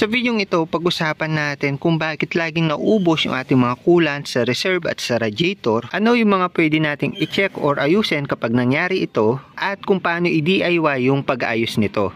Sa videong ito, pag-usapan natin kung bakit laging naubos yung ating mga coolant sa reserve at sa radiator, ano yung mga pwede nating i-check or ayusin kapag nangyari ito, at kung paano i-DIY yung pag-ayos nito.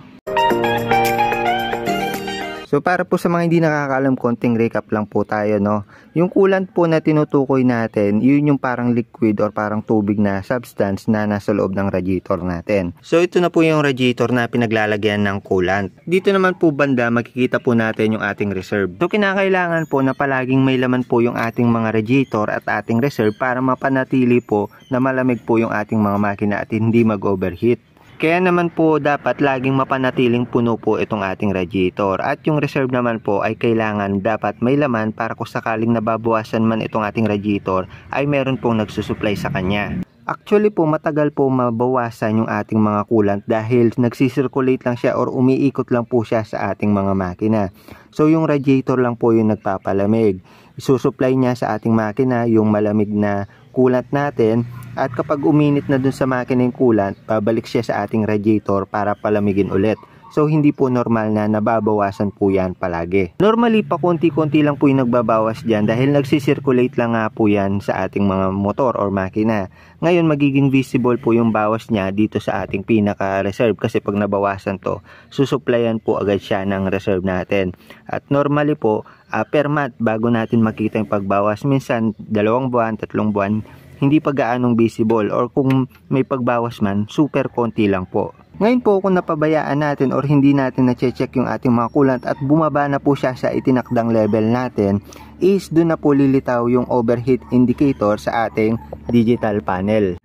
So para po sa mga hindi nakakaalam, konting recap lang po tayo, no. Yung coolant po na tinutukoy natin, yun yung parang liquid or parang tubig na substance na nasa loob ng radiator natin. So ito na po yung radiator na pinaglalagyan ng coolant. Dito naman po banda, makikita po natin yung ating reserve. So kinakailangan po na palaging may laman po yung ating mga radiator at ating reserve para mapanatili po na malamig po yung ating mga makina at hindi mag-overheat. Kaya naman po dapat laging mapanatiling puno po itong ating radiator, at yung reserve naman po ay kailangan dapat may laman para kung sakaling nababawasan man itong ating radiator ay meron pong nagsusupply sa kanya. Actually po matagal po mabawasan yung ating mga coolant dahil nagsisirculate lang siya or umiikot lang po siya sa ating mga makina. So yung radiator lang po yung nagpapalamig. Isusupply niya sa ating makina yung malamig na coolant natin, at kapag uminit na dun sa makina yung coolant, babalik siya sa ating radiator para palamigin ulit. So hindi po normal na nababawasan po yan palagi. Normally pa konti-konti lang po yung nagbabawas dyan dahil nagsisirculate lang nga po yan sa ating mga motor or makina. Ngayon magiging visible po yung bawas niya dito sa ating pinaka-reserve, kasi pag nabawasan to, susupplyan po agad siya ng reserve natin. At normally po, per month bago natin makita yung pagbawas, minsan 2 buwan, 3 buwan, hindi pa gaanong visible, or kung may pagbawas man, super konti lang po. Ngayon po kung napabayaan natin or hindi natin na-check yung ating mga coolant at bumaba na po siya sa itinakdang level natin, is doon na po lilitaw yung overheat indicator sa ating digital panel.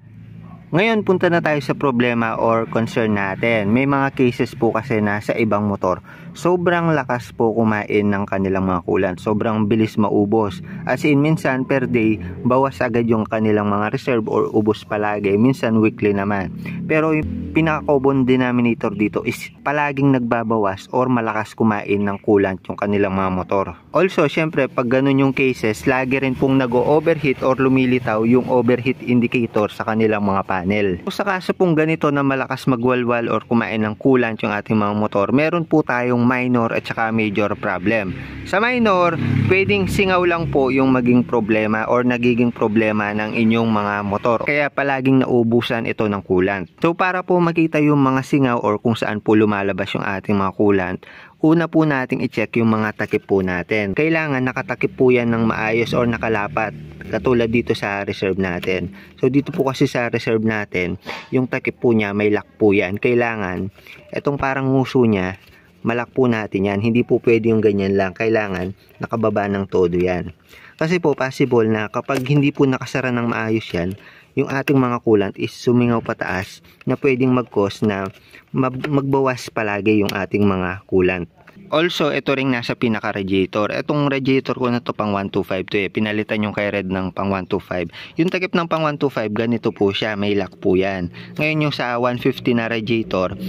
Ngayon punta na tayo sa problema or concern natin. May mga cases po kasi na sa ibang motor, sobrang lakas po kumain ng kanilang mga coolant. Sobrang bilis maubos. As in minsan per day, bawas agad yung kanilang mga reserve or ubos palagi. Minsan weekly naman. Pero yung pinaka-common denominator dito is palaging nagbabawas or malakas kumain ng coolant yung kanilang mga motor. Also, syempre pag ganun yung cases, lagi rin pong nag-overheat or lumilitaw yung overheat indicator sa kanilang mga panel. Kung sa kaso pong ganito na malakas magwalwal or kumain ng coolant yung ating mga motor, meron po tayong minor at saka major problem. Sa minor, pwedeng singaw lang po yung maging problema or nagiging problema ng inyong mga motor. Kaya palaging naubusan ito ng coolant. So para po makita yung mga singaw or kung saan po lumalabas yung ating mga coolant, una po nating i-check yung mga takip po natin. Kailangan nakatakip po yan ng maayos or nakalapat, katulad dito sa reserve natin. So dito po kasi sa reserve natin, yung takip po niya may lock po yan. Kailangan, itong parang nguso niya, malak po natin yan. Hindi po pwede yung ganyan lang. Kailangan nakababa ng todo yan. Kasi po possible na kapag hindi po nakasara ng maayos yan, yung ating mga coolant is sumingaw pataas na pwedeng mag-cause na magbawas palagi yung ating mga coolant. Also, ito ring nasa pinaka-radiator. Itong radiator ko na to pang 125 to pinalitan yung kay Red ng pang 125. Yung takip ng pang 125, ganito po siya, may lock po yan. Ngayon yung sa 150 na radiator,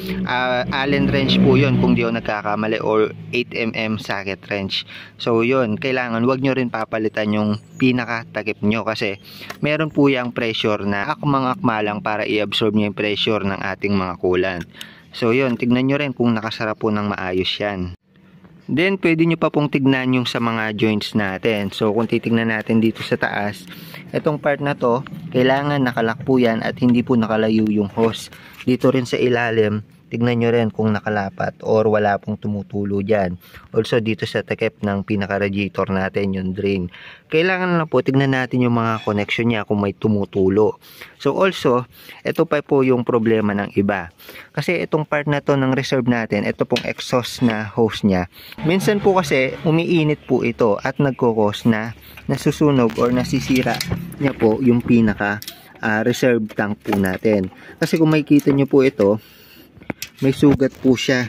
Allen wrench po yun kung di ako nagkakamali, or 8mm socket wrench. So yun, kailangan wag nyo rin papalitan yung pinaka-takip nyo, kasi meron po yung pressure na akmang-akma lang para i-absorb nyo yung pressure ng ating mga coolant. So yun, tignan nyo rin kung nakasara po ng maayos yan. Then pwede nyo pa pong tignan yung sa mga joints natin. So kung titignan natin dito sa taas, itong part na to, kailangan nakalak po yan at hindi po nakalayo yung hose. Dito rin sa ilalim, tignan nyo rin kung nakalapat or wala pong tumutulo dyan. Also dito sa takip ng pinaka-radiator natin, yung drain, kailangan na po tignan natin yung mga connection niya kung may tumutulo. So also, ito pa po yung problema ng iba. Kasi itong part na to ng reserve natin, ito pong exhaust na hose niya, minsan po kasi umiinit po ito at nagkukos na nasusunog or nasisira niya po yung pinaka reserve tank po natin. Kasi kung makikita nyo po ito, may sugat po siya.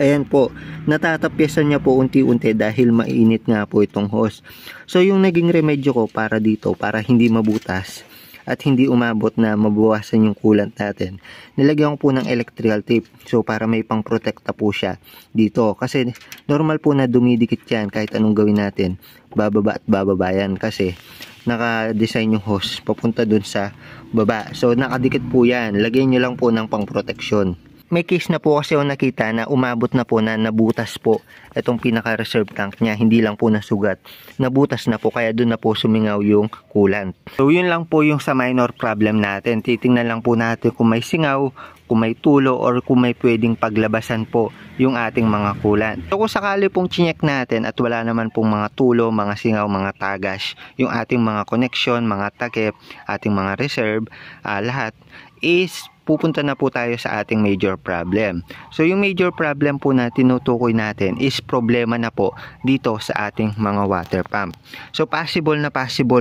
Ayan po, natatapyasan niya po unti-unti dahil mainit nga po itong hose. So yung naging remedyo ko para dito, para hindi mabutas at hindi umabot na mabawasan yung coolant natin, nilagyan ko po ng electrical tape. So para may pang protekta po siya dito, kasi normal po na dumidikit yan kahit anong gawin natin, bababa at bababa yan, kasi naka-design yung hose papunta dun sa baba. So nakadikit po yan, lagyan nyo lang po ng pang proteksyon. may case na po kasi ako nakita na umabot na po na nabutas po itong pinaka-reserve tank niya. Hindi lang po nasugat, nabutas na po, kaya doon na po sumingaw yung coolant. So yun lang po yung sa minor problem natin. Titingnan lang po natin kung may singaw, kung may tulo, or kung may pwedeng paglabasan po yung ating mga coolant. So kung sakali pong chinek natin at wala naman pong mga tulo, mga singaw, mga tagas, yung ating mga connection, mga takip, ating mga reserve, lahat is pupunta na po tayo sa ating major problem. So yung major problem po na tinutukoy natin is problema na po dito sa ating mga water pump. So possible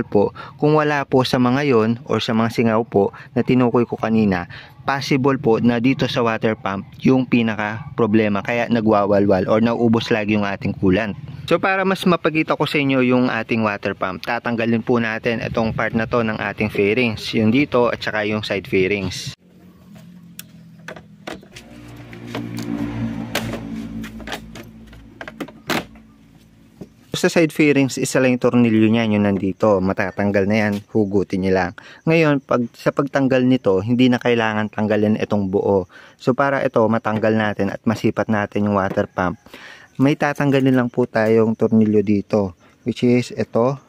po kung wala po sa mga yon or sa mga singaw po na tinukoy ko kanina, possible po na dito sa water pump yung pinaka problema, kaya nagwawalwal or nauubos lagi yung ating coolant. So para mas mapakita ko sa inyo yung ating water pump, tatanggalin po natin itong part na to ng ating fairings, yung dito at saka yung side fairings. Sa side fairings, isa lang yung tornilyo niyan, yung nandito, matatanggal na yan, hugutin nyo lang. Ngayon, sa pagtanggal nito, hindi na kailangan tanggalin itong buo. So para ito matanggal natin at masipat natin yung water pump, may tatanggalin lang po tayong tornilyo dito, which is ito,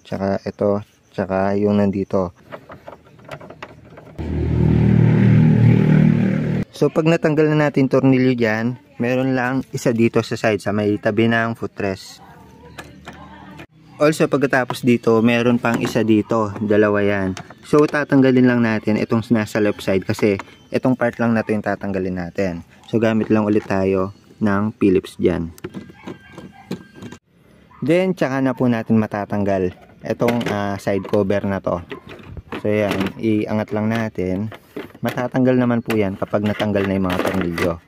tsaka yung nandito. So pag natanggal na natin tornilyo dyan, meron lang isa dito sa side, sa may tabi ng footrest. Also pagkatapos dito, meron pang isa dito, dalawa yan. So tatanggalin lang natin itong nasa left side kasi itong part lang na ito yung tatanggalin natin. So gamit lang ulit tayo ng Phillips dyan. Then tsaka na po natin matatanggal itong side cover na to. So yan, iangat lang natin. Matatanggal naman po yan kapag natanggal na yung mga tornilyo.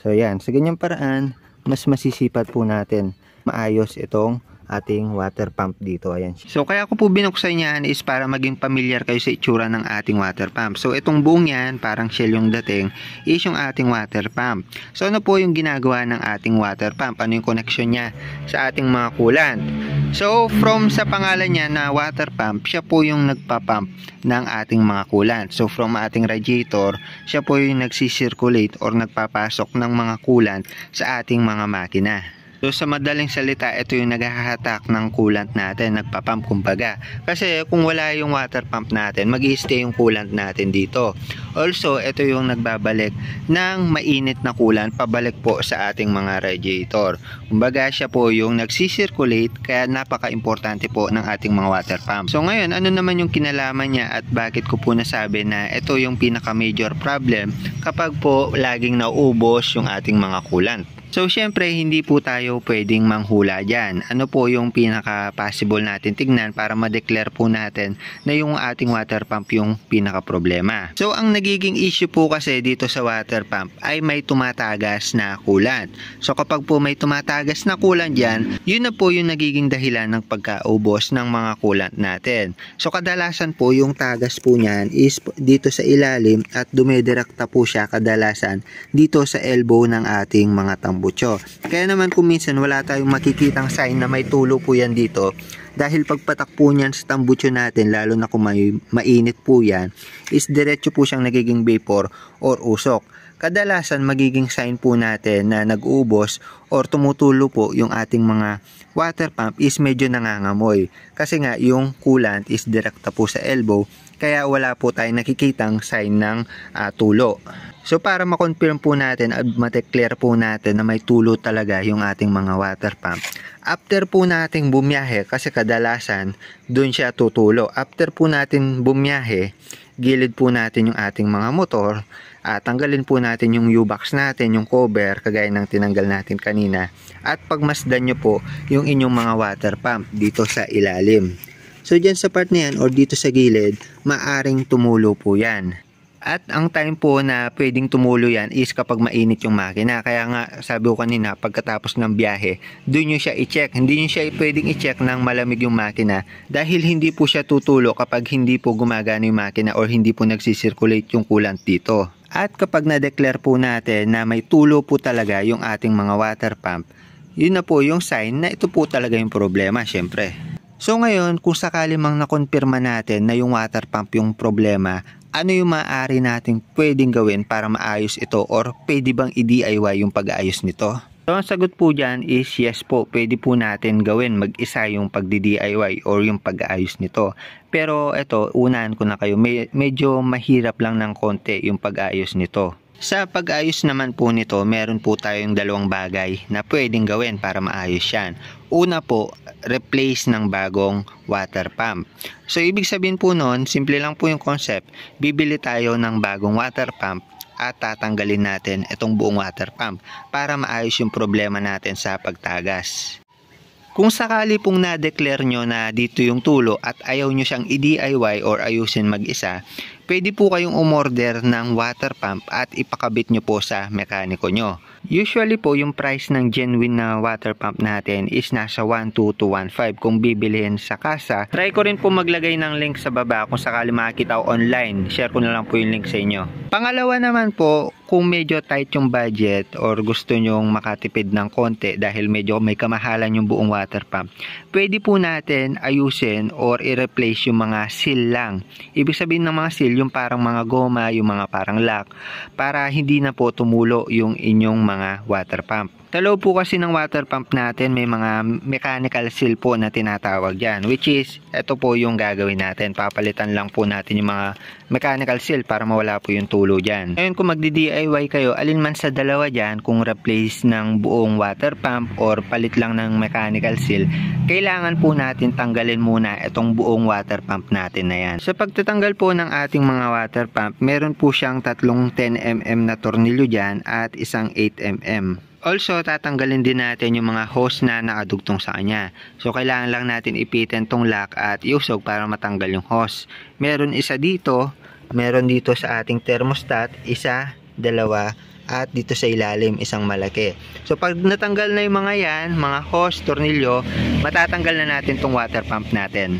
So yan, sa ganyang paraan, mas masisipat po natin maayos itong ating water pump dito. Ayan. So kaya ko po binuksan yan is para maging familiar kayo sa itsura ng ating water pump. So itong buong yan, parang shell yung dating, is yung ating water pump. So ano po yung ginagawa ng ating water pump? Ano yung connection niya sa ating mga coolant? So from sa pangalan niya na water pump, siya po yung nagpapump ng ating mga coolant. So from ating radiator, siya po yung nagsisirculate or nagpapasok ng mga coolant sa ating mga makina. So sa madaling salita, ito yung naghahatak ng coolant natin, nagpapump kumbaga. Kasi kung wala yung water pump natin, mag-i-stay yung coolant natin dito. Also, ito yung nagbabalik ng mainit na coolant pabalik po sa ating mga radiator. Kumbaga siya po yung nagsisirculate, kaya napaka-importante po ng ating mga water pump. So ngayon, ano naman yung kinalaman niya at bakit ko po nasabi na ito yung pinaka-major problem kapag po laging nauubos yung ating mga coolant? So syempre hindi po tayo pwedeng manghula dyan. Ano po yung pinaka-possible natin tignan para ma-declare po natin na yung ating water pump yung pinaka-problema. So ang nagiging issue po kasi dito sa water pump ay may tumatagas na coolant. So kapag po may tumatagas na coolant dyan, yun na po yung nagiging dahilan ng pagkaubos ng mga coolant natin. So kadalasan po yung tagas po niyan is dito sa ilalim at dumidirekta po siya kadalasan dito sa elbow ng ating mga tambutso. Kaya naman kung minsan wala tayong makikitang sign na may tulo po yan dito, dahil pagpatak po niyan sa tambutso natin, lalo na kung mainit po yan, is diretso po siyang nagiging vapor or usok. Kadalasan magiging sign po natin na nag-uubos or tumutulo po yung ating mga water pump is medyo nangangamoy. Kasi nga yung coolant is direkta po sa elbow, kaya wala po tayong nakikitang sign ng tulo. So para ma-confirm po natin at ma-declare po natin na may tulo talaga yung ating mga water pump, after po nating bumiyahe, kasi kadalasan doon siya tutulo, after po natin bumiyahe, gilid po natin yung ating mga motor, tanggalin po natin yung U-box natin, yung cover, kagaya ng tinanggal natin kanina, at pagmasdan nyo po yung inyong mga water pump dito sa ilalim. So dyan sa part na yan or dito sa gilid, maaring tumulo po yan. At ang time po na pwedeng tumulo yan is kapag mainit yung makina. Kaya nga sabi ko kanina, pagkatapos ng biyahe, doon nyo siya i-check. Hindi nyo siya pwedeng i-check ng malamig yung makina, dahil hindi po siya tutulo kapag hindi po gumagana yung makina or hindi po nagsisirculate yung coolant dito. At kapag na-declare po natin na may tulo po talaga yung ating mga water pump, yun na po yung sign na ito po talaga yung problema, syempre. So ngayon, kung sakali mang nakonfirma natin na yung water pump yung problema, ano yung maaari nating pwedeng gawin para maayos ito or pwede bang i-DIY yung pag-aayos nito? So ang sagot po dyan is yes po, pwede po natin gawin mag-isa yung pagdi-DIY or yung pag-aayos nito. Pero ito, unahan ko na kayo, medyo mahirap lang ng konti yung pag-aayos nito. Sa pag-ayos naman po nito, meron po tayong dalawang bagay na pwedeng gawin para maayos yan. Una po, replace ng bagong water pump. So ibig sabihin po nun, simple lang po yung concept, bibili tayo ng bagong water pump at tatanggalin natin itong buong water pump para maayos yung problema natin sa pagtagas. Kung sakali pong na-declare nyo na dito yung tulo at ayaw nyo siyang i-DIY or ayusin mag-isa, pwede po kayong umorder ng water pump at ipakabit nyo po sa mekaniko nyo. Usually po yung price ng genuine na water pump natin is nasa 1.2 to 1.5 kung bibilihin sa kasa. Try ko rin po maglagay ng link sa baba kung sakali makikita ko online. Share ko na lang po yung link sa inyo. Pangalawa naman po, kung medyo tight yung budget or gusto nyong makatipid ng konti dahil medyo may kamahalan yung buong water pump, pwede po natin ayusin or i-replace yung mga seal lang. Ibig sabihin ng mga seal, yung parang mga goma, yung mga parang lock, para hindi na po tumulo yung inyong mga water pump. Talo po kasi ng water pump natin, may mga mechanical seal po na tinatawag dyan, which is, ito po yung gagawin natin. Papalitan lang po natin yung mga mechanical seal para mawala po yung tulo dyan. Ngayon kung magdi-DIY kayo, alin man sa dalawa dyan, kung replace ng buong water pump or palit lang ng mechanical seal, kailangan po natin tanggalin muna itong buong water pump natin na yan. Sa pagtatanggal po ng ating mga water pump, meron po siyang tatlong 10mm na tornilyo dyan at isang 8mm. Also, tatanggalin din natin yung mga hose na nakadugtong sa kanya. So, kailangan lang natin ipitin tong lock at iusog para matanggal yung hose. Meron isa dito, meron dito sa ating thermostat, isa, dalawa, at dito sa ilalim, isang malaki. So, pag natanggal na yung mga yan, mga hose, tornilyo, matatanggal na natin tong water pump natin.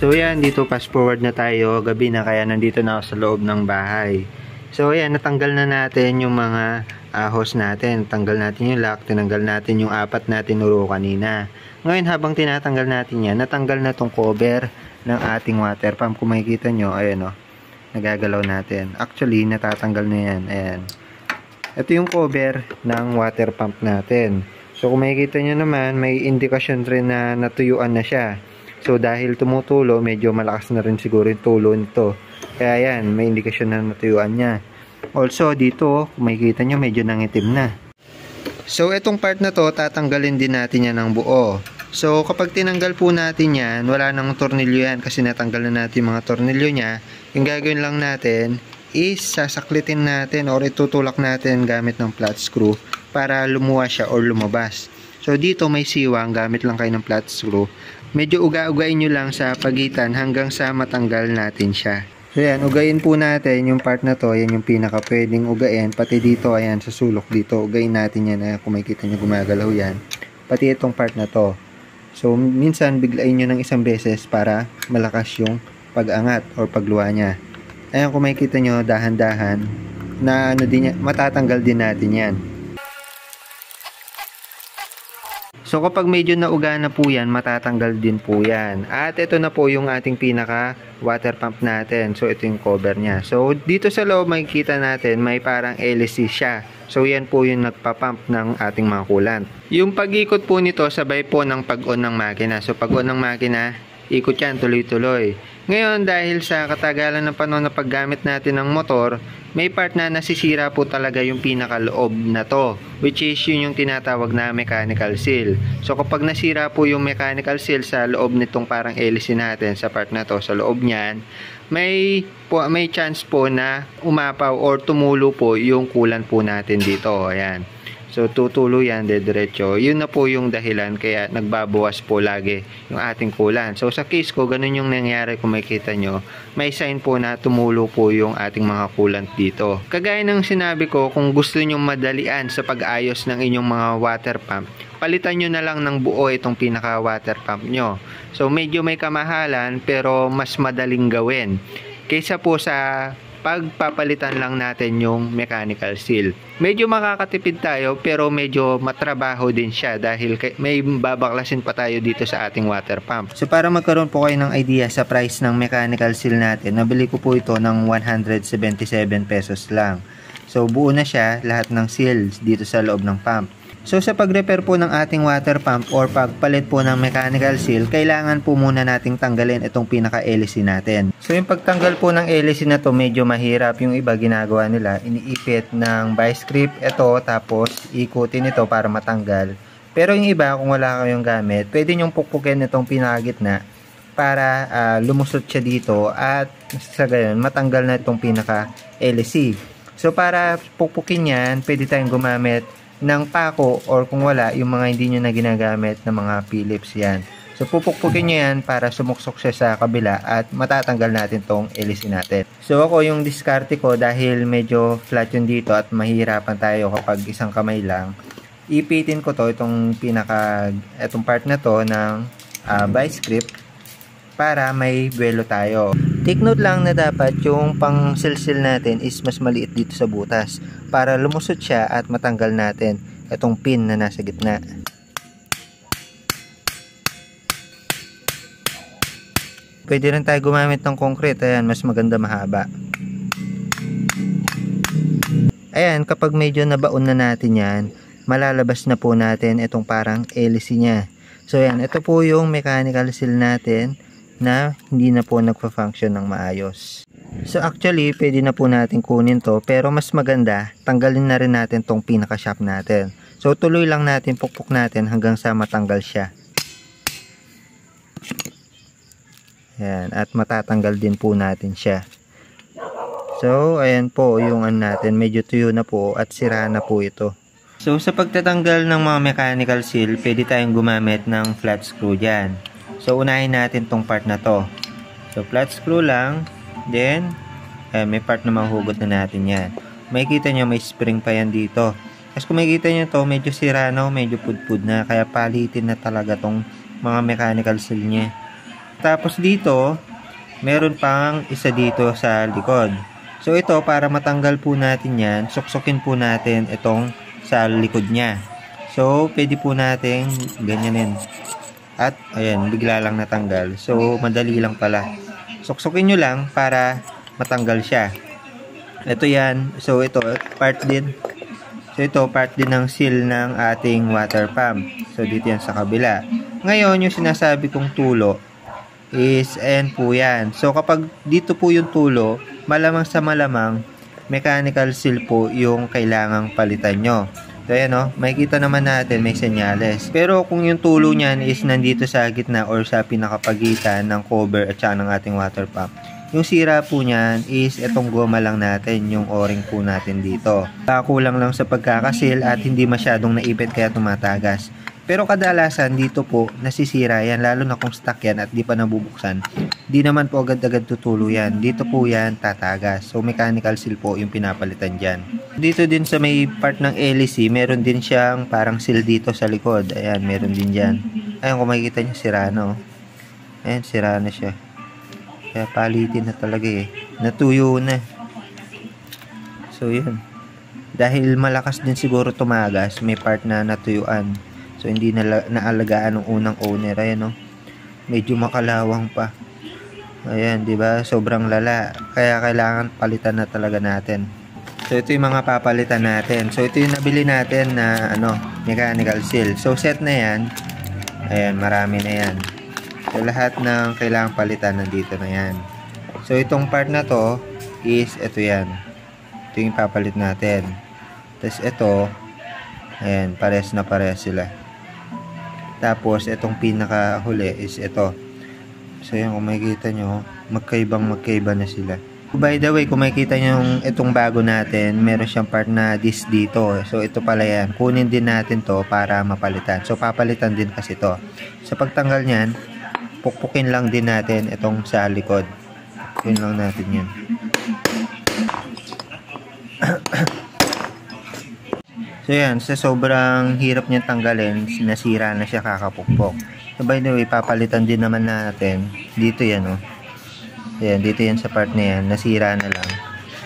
So yan, dito fast forward na tayo, gabi na kaya nandito na ako sa loob ng bahay. So yan, natanggal na natin yung mga hose natin, tanggal natin yung lock, tinanggal natin yung apat na tinuro kanina. Ngayon habang tinatanggal natin yan, natanggal na tong cover ng ating water pump. Kung makikita nyo, ayan o, nagagalaw natin. Actually, natatanggal na yan, ayan. Ito yung cover ng water pump natin. So kung makikita nyo naman, may indikasyon rin na natuyuan na siya. So dahil tumutulo, medyo malakas na rin siguro yung tulo nito. Kaya yan, may indikasyon na natuyuan niya. Also dito, kung makikita nyo, medyo nangitim na. So itong part na to, tatanggalin din natin yan ng buo. So kapag tinanggal po natin yan, wala nang tornilyo yan kasi natanggal na natin mga tornilyo niya. Yung gagawin lang natin is sasaklitin natin or itutulak natin gamit ng flat screw para lumuwas siya or lumabas. So dito may siwang, gamit lang kayo ng flat screw. Medyo uga-ugain nyo lang sa pagitan hanggang sa matanggal natin siya. So yan, ugayin po natin yung part na to. Yan yung pinaka pwedeng ugain. Pati dito, ayan, sa sulok dito. Ugayin natin yan. Ayan, kung makikita nyo gumagalaw yan. Pati itong part na to. So minsan biglain nyo ng isang beses para malakas yung pag-angat or pagluwa nya. Ayan, kung makikita nyo dahan-dahan na ano din, matatanggal din natin yan. So kapag medyo nauga na po yan, matatanggal din po yan. At ito na po yung ating pinaka water pump natin. So ito yung cover niya. So dito sa loob makikita natin may parang LC siya. So yan po yung nagpapump ng ating mga coolant. Yung pag-ikot po nito sabay po ng pag-on ng makina. So pag-on ng makina, ikot yan tuloy-tuloy. Ngayon dahil sa katagalan ng panahon na paggamit natin ng motor, may part na nasisira po talaga yung pinakaloob na to, which is yun yung tinatawag na mechanical seal. So kapag nasira po yung mechanical seal sa loob nitong parang LC natin sa part na to, sa loob niyan, may chance po na umapaw or tumulo po yung coolant po natin dito. Ayan. So tutulo yan diretso. Yun na po yung dahilan kaya nagbabawas po lagi yung ating coolant. So sa case ko, ganun yung nangyari kung makita nyo. May sign po na tumulo po yung ating mga coolant dito. Kagaya ng sinabi ko, kung gusto nyo madalian sa pag-ayos ng inyong mga water pump, palitan nyo na lang ng buo itong pinaka water pump nyo. So medyo may kamahalan pero mas madaling gawin kaysa po sa pagpapalitan lang natin yung mechanical seal. Medyo makakatipid tayo pero medyo matrabaho din siya dahil may babaklasin pa tayo dito sa ating water pump. So para magkaroon po kayo ng idea sa price ng mechanical seal natin, nabili ko po ito ng 177 pesos lang. So buo na siya lahat ng seals dito sa loob ng pump. So sa pag-repair po ng ating water pump or pagpalit po ng mechanical seal, kailangan po muna nating tanggalin itong pinaka-hélice natin. So yung pagtanggal po ng hélice na to medyo mahirap. Yung iba ginagawa nila, iniipit ng vice grip ito tapos ikutin ito para matanggal. Pero yung iba kung wala kayong gamit, pwede nyong pukpukin itong pinakagitna para lumusot siya dito at sa gayon matanggal na itong pinaka-hélice. So para pukpukin yan, pwede tayong gumamit ng pako or kung wala, yung mga hindi nyo na ginagamit na mga Phillips yan. So pupukpukin nyo yan para sumuksok siya sa kabila at matatanggal natin tong hélice natin. So ako yung diskarte ko dahil medyo flat yun dito at mahirapan tayo kapag isang kamay lang. Ipitin ko to itong part na to ng vice grip para may buwelo tayo. Take note lang na dapat yung pang silsil natin is mas maliit dito sa butas para lumusot siya at matanggal natin itong pin na nasa gitna. Pwede rin tayo gumamit ng concrete. Ayan, mas maganda mahaba. Ayan, kapag medyo nabaon na natin yan, malalabas na po natin itong parang hélice niya. So ayan, ito po yung mechanical seal natin na hindi na po nagpa-function ng maayos. So actually, pwede na po natin kunin to, pero mas maganda, tanggalin na rin natin tong pinaka-shop natin. So tuloy lang natin, pukpuk natin hanggang sa matanggal siya. Ayan, at matatanggal din po natin siya. So ayan po yung natin, medyo tuyo na po at sira na po ito. So sa pagtatanggal ng mga mechanical seal, pwede tayong gumamit ng flat screw dyan. So unahin natin tong part na to. So flat screw lang. Then may part na mahugot na natin yan. Makikita nyo may spring pa yan dito. Kasi kung makikita nyo to, medyo sira na, medyo pudpud na. Kaya palitin na talaga tong mga mechanical seal nya. Tapos dito, meron pang isa dito sa likod. So ito, para matanggal po natin yan, suksukin po natin itong sa likod nya. So pwede po natin ganyanin. At ayan, bigla lang natanggal. So madali lang pala. Suksukin nyo lang para matanggal siya. Ito yan. So ito part din. So ito part din ng seal ng ating water pump. So dito yan sa kabila. Ngayon yung sinasabi kong tulo is ayan po yan. So kapag dito po yung tulo, malamang sa malamang mechanical seal po yung kailangang palitan nyo. So ayan o, makikita naman natin may senyales. Pero kung yung tulo niyan is nandito sa gitna or sa pinakapagitan ng cover at saka ng ating water pump, yung sira po niyan is itong goma lang natin, yung o-ring po natin dito. Kulang lang sa pagkakasil at hindi masyadong naipit kaya tumatagas. Pero kadalasan dito po nasisira yan, lalo na kung stuck yan at di pa nabubuksan. Di naman po agad-agad tutulo yan. Dito po yan tatagas. So mechanical seal po yung pinapalitan dyan. Dito din sa may part ng hélice, meron din siyang parang seal dito sa likod. Ayan, meron din dyan. Ayan, kung makikita nyo, sira na. Ayan, sira na siya. Kaya palitin na talaga eh. Natuyo na. So yun. Dahil malakas din siguro tumagas, may part na natuyuan. So hindi na naalagaan ng unang owner. Ayan o. Medyo makalawang pa. Ayan, di ba? Sobrang lala. Kaya kailangan palitan na talaga natin. So ito yung mga papalitan natin. So ito yung nabili natin na mechanical seal. So set na yan. Ayan, marami na yan. So lahat ng kailangan palitan nandito na yan. So itong part na to is ito yan. Ito yung papalit natin. Tapos ito, ayan, pares na pares sila. Tapos itong pinakahuli is ito. So yan, kung makikita nyo, magkaiba na sila. By the way, kung makikita nyo itong bago natin, meron siyang part na disc dito. So ito pala yan. Kunin din natin to para mapalitan. So papalitan din kasi to. Sa pagtanggal niyan, pukpukin lang din natin itong sa likod. Pukpukin lang natin yan. So yan, sa sobrang hirap niyang tanggalin, nasira na siya kakapukpok. So by the way, papalitan din naman natin. Dito yan oh. Ayan, dito yan sa part na yan, nasira na lang.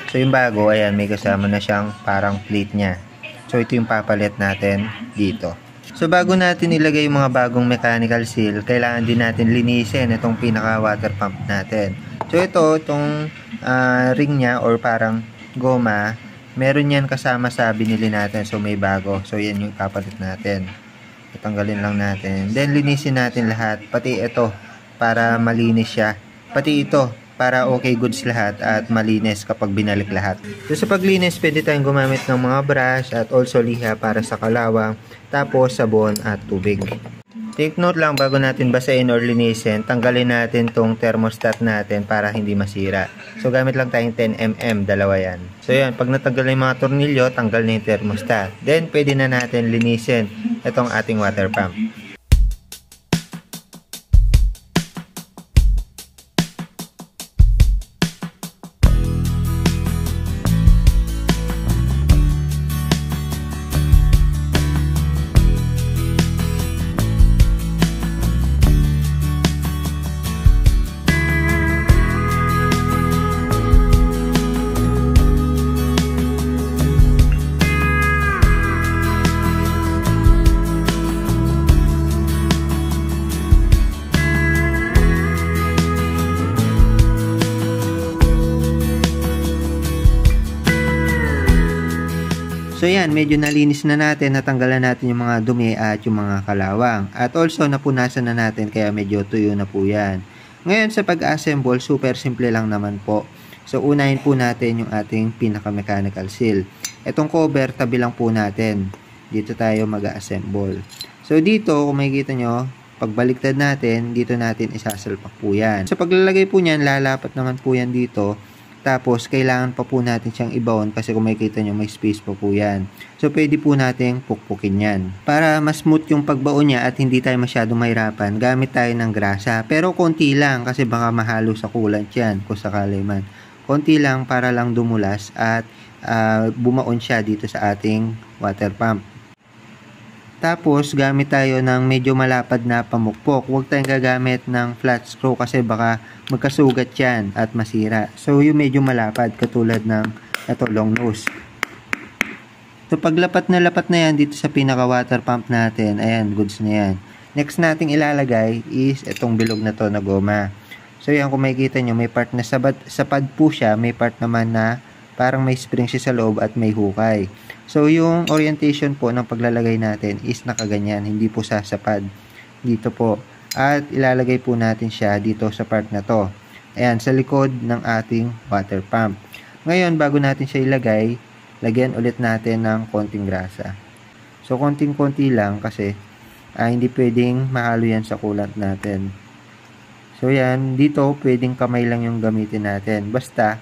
So yung bago, ayan, may kasama na siyang parang plate niya. So ito yung papalit natin dito. So bago natin ilagay yung mga bagong mechanical seal, kailangan din natin linisin itong pinaka water pump natin. So itong ring niya or parang goma, meron yan kasama sa binili natin. So may bago. So yan yung papalit natin. Tatanggalin lang natin. Then linisin natin lahat. Pati ito para malinis siya. Pati ito para okay goods lahat at malinis kapag binalik lahat. So sa paglinis, pwede tayong gumamit ng mga brush at also liha para sa kalawang, tapos sabon at tubig. Take note lang bago natin basahin or linisin, tanggalin natin tong thermostat natin para hindi masira. So gamit lang tayong 10mm, dalawa yan. So yan, pag natanggal na yung mga tornilyo, tanggal na yung thermostat. Then pwede na natin linisin itong ating water pump. So yan, medyo nalinis na natin, natanggalan natin yung mga dumi at yung mga kalawang. At also napunasan na natin kaya medyo tuyo na po yan. Ngayon sa pag-assemble, super simple lang naman po. So unahin po natin yung ating pinaka-mechanical seal. Itong cover, tabi lang po natin. Dito tayo mag-assemble. So dito, kung makikita nyo, pagbaliktad natin, dito natin isasalpak po yan. Sa paglalagay po niyan, lalapat naman po yan dito. Tapos, kailangan pa po natin siyang ibaon kasi kung makikita nyo, may space pa po yan. So, pwede po natin pukpukin yan. Para mas smooth yung pagbaon niya at hindi tayo masyadong mahirapan, gamit tayo ng grasa. Pero, konti lang kasi baka mahalo sa coolant yan kung sakali man. Konti lang para lang dumulas at bumaon siya dito sa ating water pump. Tapos, gamit tayo ng medyo malapad na pamukpok. Huwag tayong gagamit ng flat screw kasi baka magkasugat yan at masira. So, yung medyo malapad katulad ng ito, long nose. So, paglapat na yan dito sa pinaka-water pump natin, ayan, goods na yan. Next nating ilalagay is itong bilog na to na goma. So, yan, kung makikita nyo, may part na sapad po siya, may part naman na parang may spring siya sa loob at may hukay. So, yung orientation po ng paglalagay natin is nakaganyan, hindi po sasapad. Dito po. At ilalagay po natin siya dito sa part na to. Ayan, sa likod ng ating water pump. Ngayon, bago natin siya ilagay, lagyan ulit natin ng konting grasa. So, konting-konti lang kasi hindi pwedeng mahalo yan sa coolant natin. So, yan. Dito, pwedeng kamay lang yung gamitin natin. Basta,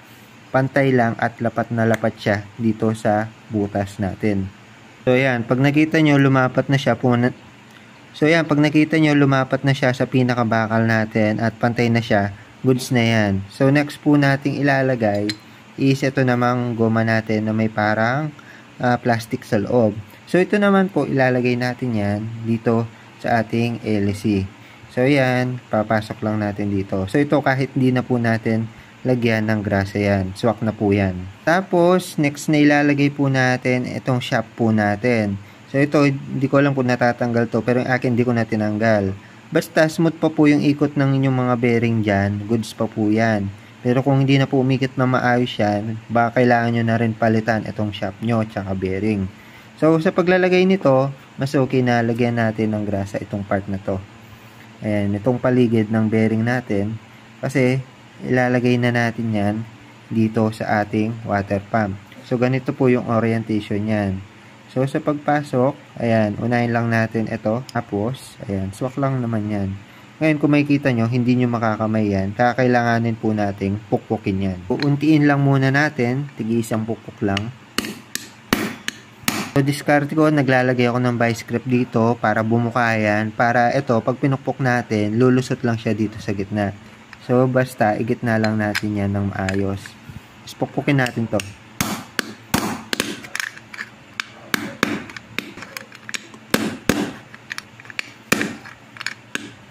pantay lang at lapat na lapat siya dito sa butas natin. So yan, pag nakita nyo lumapat na siya sa pinakabakal natin at pantay na siya, goods na yan. So next po nating ilalagay is ito namang goma natin na may parang plastic sa loob. So ito naman po ilalagay natin yan dito sa ating LC. So yan, papasok lang natin dito. So ito kahit hindi na po natin lagyan ng grasa yan. Swak na po yan. Tapos, next na ilalagay po natin itong shop po natin. So, ito, hindi ko alam kung natatanggal to, pero yung akin hindi ko na tinanggal. Basta, smooth pa po yung ikot ng inyong mga bearing dyan. Goods pa po yan. Pero kung hindi na po umikot na maayos yan, baka kailangan nyo na rin palitan itong shop nyo tsaka bearing. So, sa paglalagay nito, mas okay na lagyan natin ng grasa itong part na to. Ayan, itong paligid ng bearing natin. Kasi, ilalagay na natin yan dito sa ating water pump. So, ganito po yung orientation yan. So, sa pagpasok, ayan, unahin lang natin ito. Tapos, ayan, swak lang naman yan. Ngayon kung makikita nyo, hindi nyo makakamay yan. Kakailanganin po nating pukpukin yan. Uuntiin lang muna natin, tig-isang pukpuk lang. So discard ko, naglalagay ako ng vice grip dito para bumuka yan. Para ito, pag pinukpok natin, lulusot lang siya dito sa gitna. So basta, igitna lang natin yan ng maayos. Tapos pukpukin natin to.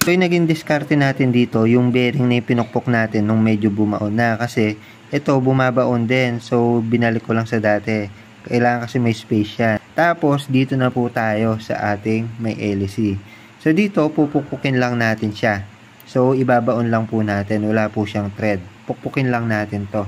So yung naging diskarte natin dito, yung bearing na pinukpok natin nung medyo bumaon na. Kasi ito bumabaon din. So binalik ko lang sa dati. Kailangan kasi may space yan. Tapos dito na po tayo sa ating may LC. So dito pupukpukin lang natin siya. So ibabaon lang po natin. Wala po siyang thread. Pukpukin lang natin to.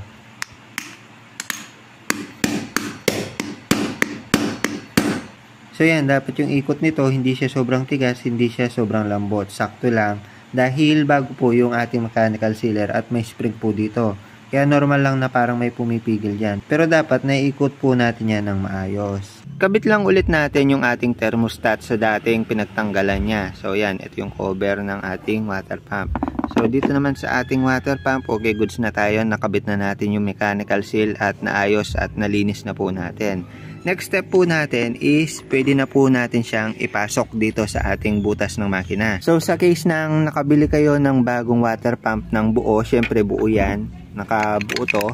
So yan, dapat yung ikot nito, hindi siya sobrang tigas, hindi siya sobrang lambot. Sakto lang. Dahil bago po yung ating mechanical sealer at may spring po dito. Kaya normal lang na parang may pumipigil dyan. Pero dapat naiikot po natin yan ng maayos. Kabit lang ulit natin yung ating thermostat sa dating pinagtanggalan niya. So yan, ito yung cover ng ating water pump. So dito naman sa ating water pump, okay, goods na tayo. Nakabit na natin yung mechanical seal at naayos at nalinis na po natin. Next step po natin is pwede na po natin siyang ipasok dito sa ating butas ng makina. So sa case nang nakabili kayo ng bagong water pump ng buo, syempre buo yan, nakabuo to.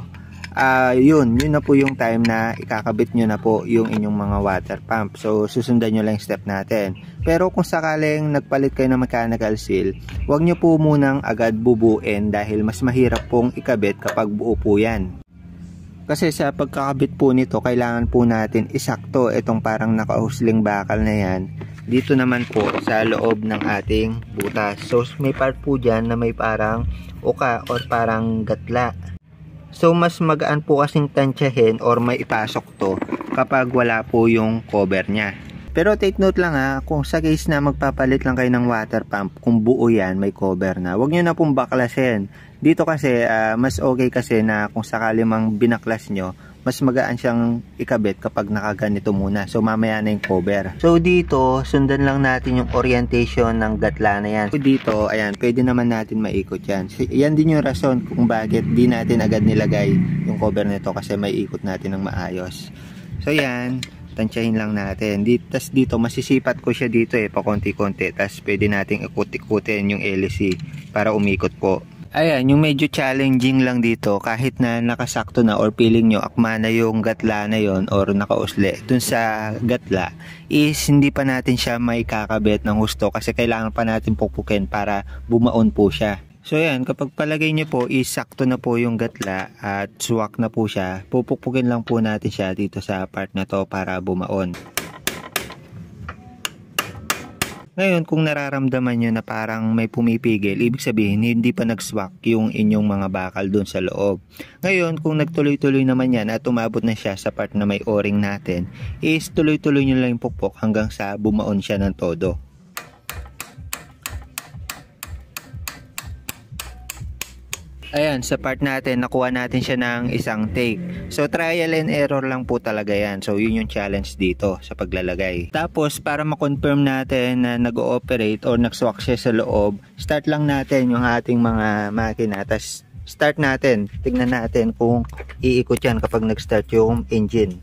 Yun na po yung time na ikakabit nyo na po yung inyong mga water pump. So susundan nyo lang yung step natin. Pero kung sakaling nagpalit kayo ng mechanical seal, huwag nyo po munang agad bubuin dahil mas mahirap pong ikabit kapag buo po yan. Kasi sa pagkakabit po nito, kailangan po natin isakto itong parang nakahusling bakal na yan. Dito naman po sa loob ng ating butas. So may part po dyan na may parang uka or parang gatla. So mas magaan po kasing tansyahin or may ipasok to kapag wala po yung cover nya. Pero take note lang kung sa case na magpapalit lang kayo ng water pump, kung buo yan, may cover na, huwag nyo na pong baklasin. Dito kasi, mas okay kasi na kung sakali mang binaklas nyo, mas magaan siyang ikabit kapag nakaganito muna. So mamaya na yung cover. So dito, sundan lang natin yung orientation ng gatla na yan. So dito, ayan, pwede naman natin maikot yan. Yan din yung rason kung bakit di natin agad nilagay yung cover nito kasi may ikot natin ng maayos. So yan, tansyahin lang natin. Tas dito, masisipat ko siya dito pakonti-konti. Tas pwede nating ikut-ikutin yung LC para umikot po. Ayan, yung medyo challenging lang dito, kahit na nakasakto na or feeling nyo akma na yung gatla na yon or nakausli dun sa gatla, is hindi pa natin siya may kakabit ng husto kasi kailangan pa natin pukpukin para bumaon po siya. So yan, kapag palagay nyo po is sakto na po yung gatla at suwak na po siya, pupukpukin lang po natin siya dito sa part na to para bumaon. Ngayon, kung nararamdaman nyo na parang may pumipigil, ibig sabihin hindi pa nag-swak yung inyong mga bakal dun sa loob. Ngayon, kung nagtuloy-tuloy naman yan at umabot na siya sa part na may o-ring natin, is tuloy-tuloy nyo lang yung pukpok hanggang sa bumaon siya ng todo. Ayan, sa part natin, nakuha natin siya ng isang take. So, trial and error lang po talaga yan. So, yun yung challenge dito sa paglalagay. Tapos, para ma-confirm natin na nag-ooperate or nag-swak siya sa loob, start lang natin yung ating mga makina. Tapos, start natin. Tingnan natin kung iikot yan kapag nag-start yung engine.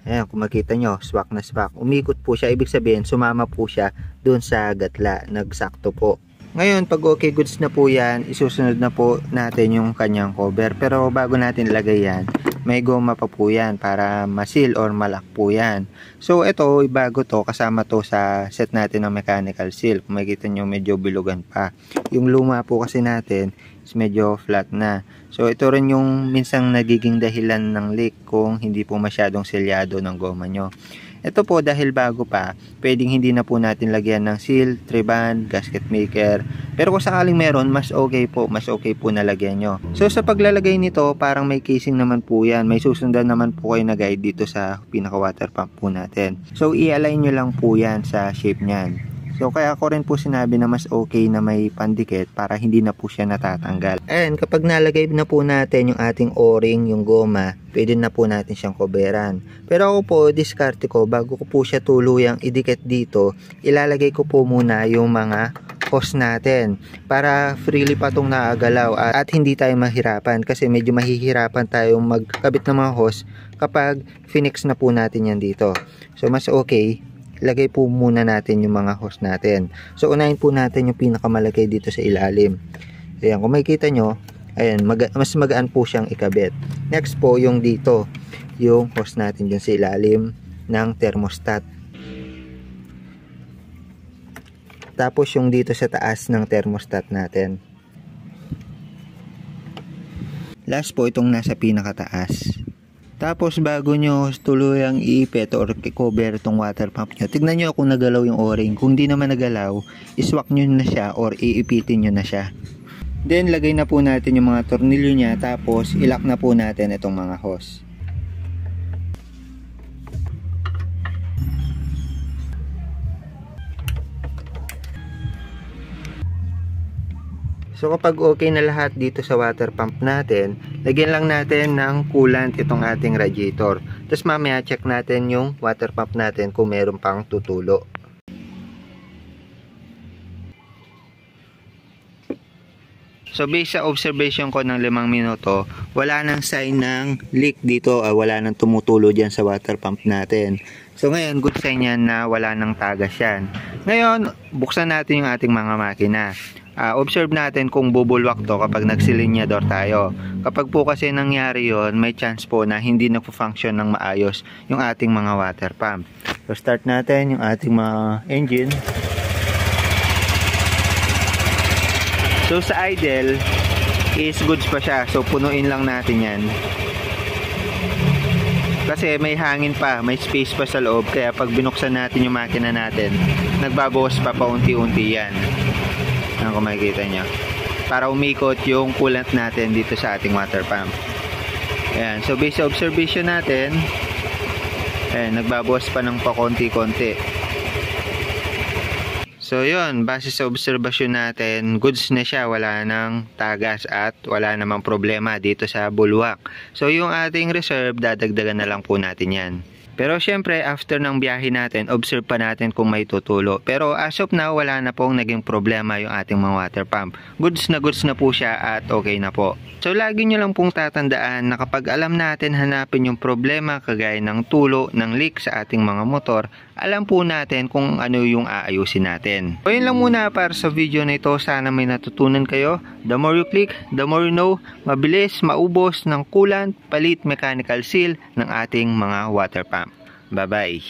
Ayan, kung makita nyo, swak na swak. Umikot po siya. Ibig sabihin, sumama po siya dun sa gatla. Nagsakto po. Ngayon, pag okay goods na po yan, isusunod na po natin yung kanyang cover. Pero bago natin ilagay yan, may goma pa po yan para masil or malak po yan. So, ito, bago to, kasama to sa set natin ng mechanical seal. Kung makikita nyo, medyo bilugan pa. Yung luma po kasi natin is medyo flat na. So, ito rin yung minsang nagiging dahilan ng leak kung hindi po masyadong selyado ng goma nyo. Ito po dahil bago pa, pwedeng hindi na po natin lagyan ng seal, triban, gasket maker. Pero kung sakaling meron, mas okay po na lagyan nyo. So sa paglalagay nito, parang may casing naman po yan. May susundan naman po kayo na guide dito sa pinaka water pump po natin. So i-align nyo lang po yan sa shape nyan. So kaya ko rin po sinabi na mas okay na may pandikit para hindi na po siya natatanggal. And kapag nalagay na po natin yung ating o-ring, yung goma, pwede na po natin siyang koberan. Pero ako po, diskarte ko, bago ko po siya tuluyang idikit dito, ilalagay ko po muna yung mga hose natin para freely pa itong naagalaw at hindi tayo mahirapan, kasi medyo mahihirapan tayong magkabit ng mga hose kapag finix na po natin yan dito. So mas okay, lagay po muna natin yung mga hose natin. So unahin po natin yung pinakamalagay dito sa ilalim. Ayan, kung makikita nyo, ayan, mas magaan po siyang ikabit. Next po yung dito, yung hose natin dyan sa ilalim ng thermostat. Tapos yung dito sa taas ng thermostat natin. Last po itong nasa pinakataas. Tapos bago nyo tuluyang iipit or i-cover itong water pump nyo, tignan nyo kung nagalaw yung o-ring. Kung di naman nagalaw, iswak nyo na siya or iipitin nyo na siya. Then lagay na po natin yung mga tornilyo niya, tapos ilock na po natin itong mga hose. So kapag okay na lahat dito sa water pump natin, lagyan lang natin ng coolant itong ating radiator. Tapos mamaya check natin yung water pump natin kung meron pang tutulo. So based sa observation ko ng 5 minuto, wala nang sign ng leak dito, wala nang tumutulo dyan sa water pump natin. So ngayon, good sign yan na wala nang tagas yan. Ngayon, buksan natin yung ating mga makina. Observe natin kung bubulwak to kapag nagsilinyador tayo. Kapag po kasi nangyari yon, may chance po na hindi nagpo-function ng maayos yung ating mga water pump. So start natin yung ating mga engine. So sa idle is goods pa siya. So punuin lang natin yan. Kasi may hangin pa, may space pa sa loob. Kaya pag binuksan natin yung makina natin, nagbabawas pa paunti-unti yan. Kung makikita nyo, para umikot yung coolant natin dito sa ating water pump. Ayan, so based sa observation natin, ayan, nagbabawas pa ng pakonti-konti. So yun, base sa obserbasyon natin, goods na siya, wala nang tagas at wala namang problema dito sa bulwak. So yung ating reserve, dadagdagan na lang po natin yan. Pero syempre, after ng biyahe natin, observe pa natin kung may tutulo. Pero as of now, wala na pong naging problema yung ating mga water pump. Goods na po siya at okay na po. So lagi nyo lang pong tatandaan na kapag alam natin hanapin yung problema kagaya ng tulo, ng leak sa ating mga motor, alam po natin kung ano yung aayusin natin. So yun lang muna para sa video na ito. Sana may natutunan kayo. The more you click, the more you know. Mabilis maubos ng coolant, palit mechanical seal ng ating mga water pump. Bye-bye!